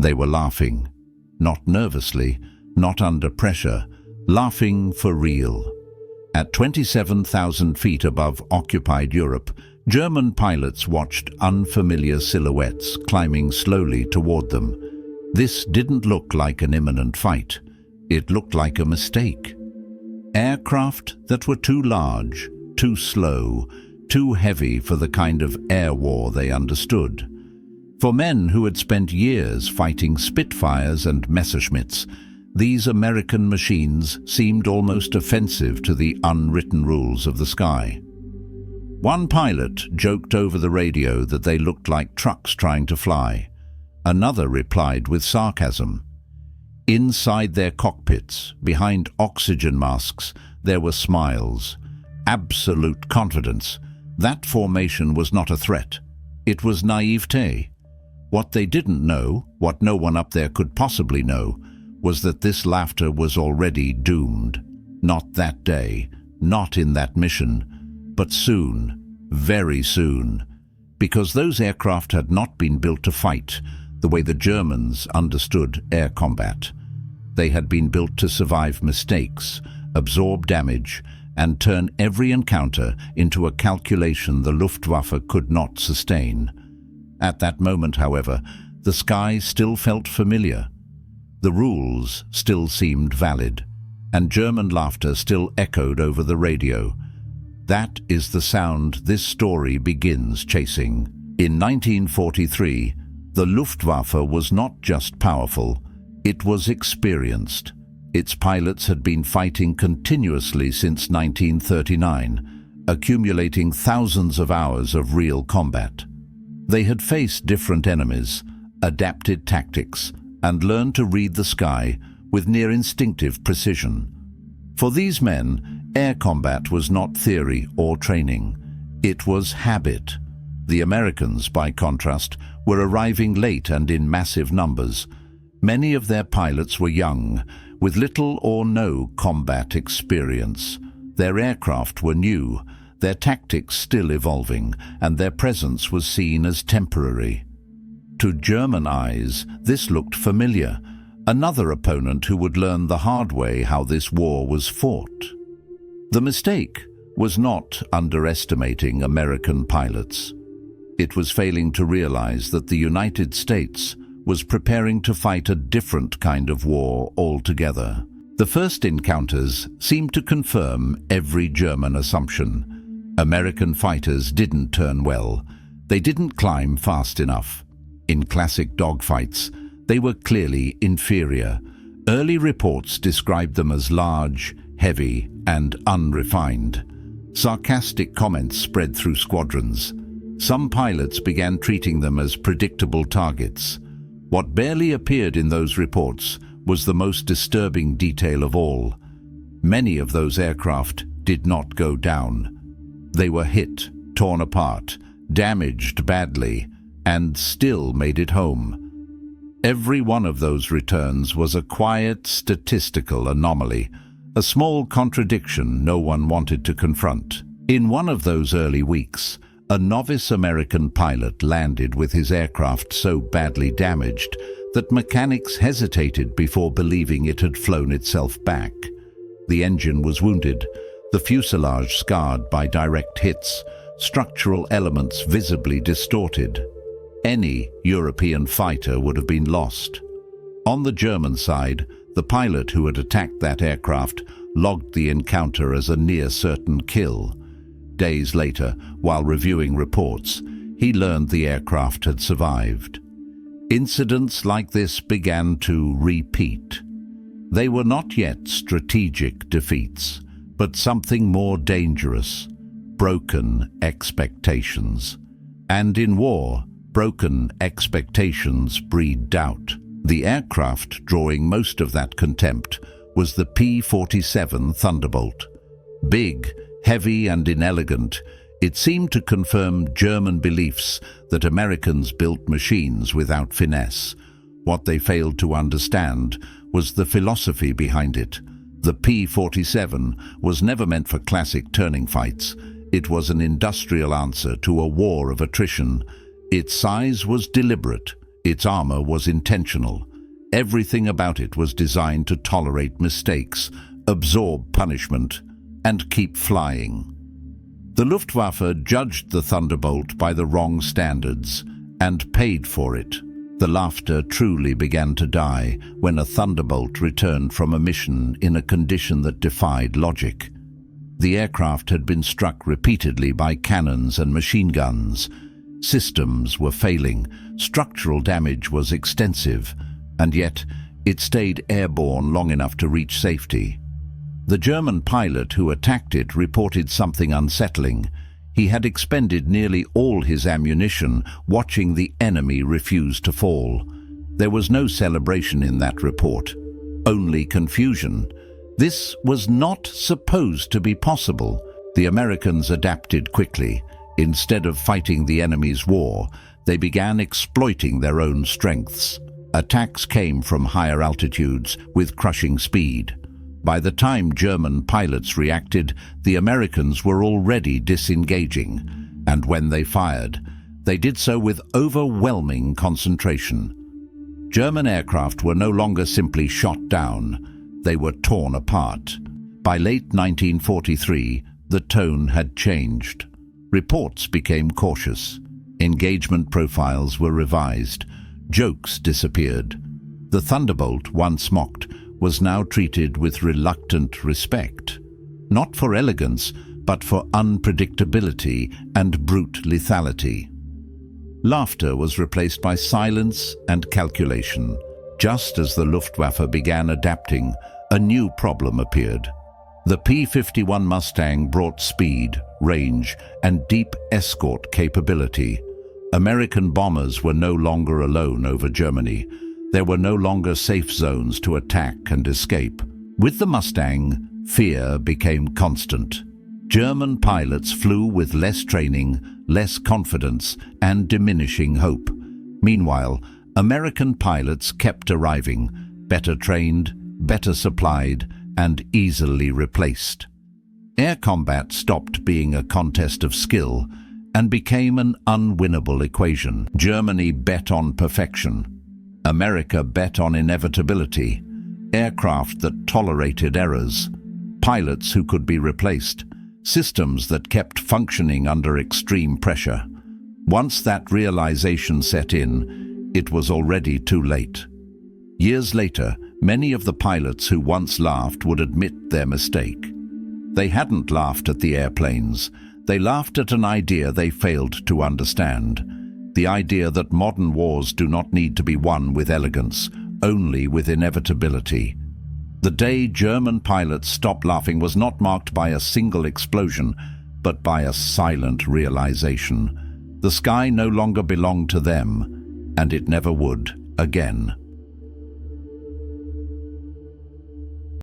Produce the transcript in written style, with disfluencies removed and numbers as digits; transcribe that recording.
They were laughing, not nervously, not under pressure, laughing for real. At 27,000 feet above occupied Europe, German pilots watched unfamiliar silhouettes climbing slowly toward them. This didn't look like an imminent fight. It looked like a mistake. Aircraft that were too large, too slow, too heavy for the kind of air war they understood. For men who had spent years fighting Spitfires and Messerschmitts, these American machines seemed almost offensive to the unwritten rules of the sky. One pilot joked over the radio that they looked like trucks trying to fly. Another replied with sarcasm. Inside their cockpits, behind oxygen masks, there were smiles, absolute confidence. That formation was not a threat. It was naivete. What they didn't know, what no one up there could possibly know, was that this laughter was already doomed. Not that day, not in that mission, but soon, very soon. Because those aircraft had not been built to fight the way the Germans understood air combat. They had been built to survive mistakes, absorb damage, and turn every encounter into a calculation the Luftwaffe could not sustain. At that moment, however, the sky still felt familiar. The rules still seemed valid, and German laughter still echoed over the radio. That is the sound this story begins chasing. In 1943, the Luftwaffe was not just powerful, it was experienced. Its pilots had been fighting continuously since 1939, accumulating thousands of hours of real combat. They had faced different enemies, adapted tactics, and learned to read the sky with near instinctive precision. For these men, air combat was not theory or training. It was habit. The Americans, by contrast, were arriving late and in massive numbers. Many of their pilots were young, with little or no combat experience. Their aircraft were new, their tactics still evolving, and their presence was seen as temporary. To German eyes, this looked familiar, another opponent who would learn the hard way how this war was fought. The mistake was not underestimating American pilots. It was failing to realize that the United States was preparing to fight a different kind of war altogether. The first encounters seemed to confirm every German assumption. American fighters didn't turn well. They didn't climb fast enough. In classic dogfights, they were clearly inferior. Early reports described them as large, heavy, and unrefined. Sarcastic comments spread through squadrons. Some pilots began treating them as predictable targets. What barely appeared in those reports was the most disturbing detail of all. Many of those aircraft did not go down. They were hit, torn apart, damaged badly, and still made it home. Every one of those returns was a quiet statistical anomaly, a small contradiction no one wanted to confront. In one of those early weeks, a novice American pilot landed with his aircraft so badly damaged that mechanics hesitated before believing it had flown itself back. The engine was wounded, the fuselage scarred by direct hits, structural elements visibly distorted. Any European fighter would have been lost. On the German side, the pilot who had attacked that aircraft logged the encounter as a near-certain kill. Days later, while reviewing reports, he learned the aircraft had survived. Incidents like this began to repeat. They were not yet strategic defeats, but something more dangerous: broken expectations. And in war, broken expectations breed doubt. The aircraft drawing most of that contempt was the P-47 Thunderbolt. Big, heavy and inelegant, it seemed to confirm German beliefs that Americans built machines without finesse. What they failed to understand was the philosophy behind it. The P-47 was never meant for classic turning fights. It was an industrial answer to a war of attrition. Its size was deliberate, Its armor was intentional. Everything about it was designed to tolerate mistakes, absorb punishment, and keep flying. The Luftwaffe judged the Thunderbolt by the wrong standards and paid for it. The laughter truly began to die when a Thunderbolt returned from a mission in a condition that defied logic. The aircraft had been struck repeatedly by cannons and machine guns. Systems were failing, structural damage was extensive, and yet it stayed airborne long enough to reach safety. The German pilot who attacked it reported something unsettling. He had expended nearly all his ammunition watching the enemy refuse to fall. There was no celebration in that report, only confusion. This was not supposed to be possible. The Americans adapted quickly. Instead of fighting the enemy's war, they began exploiting their own strengths. Attacks came from higher altitudes with crushing speed. By the time German pilots reacted, the Americans were already disengaging, and when they fired, they did so with overwhelming concentration. German aircraft were no longer simply shot down, they were torn apart. By late 1943, the tone had changed. Reports became cautious. Engagement profiles were revised. Jokes disappeared. The Thunderbolt, once mocked, was now treated with reluctant respect, not for elegance, but for unpredictability and brute lethality. Laughter was replaced by silence and calculation. Just as the Luftwaffe began adapting, a new problem appeared. The P-51 Mustang brought speed, range, and deep escort capability. American bombers were no longer alone over Germany. There were no longer safe zones to attack and escape. With the Mustang, fear became constant. German pilots flew with less training, less confidence, and diminishing hope. Meanwhile, American pilots kept arriving, better trained, better supplied, and easily replaced. Air combat stopped being a contest of skill and became an unwinnable equation. Germany bet on perfection. America bet on inevitability, aircraft that tolerated errors, pilots who could be replaced, systems that kept functioning under extreme pressure. Once that realization set in, it was already too late. Years later, many of the pilots who once laughed would admit their mistake. They hadn't laughed at the airplanes. They laughed at an idea they failed to understand. The idea that modern wars do not need to be won with elegance, only with inevitability. The day German pilots stopped laughing was not marked by a single explosion, but by a silent realization. The sky no longer belonged to them, and it never would again.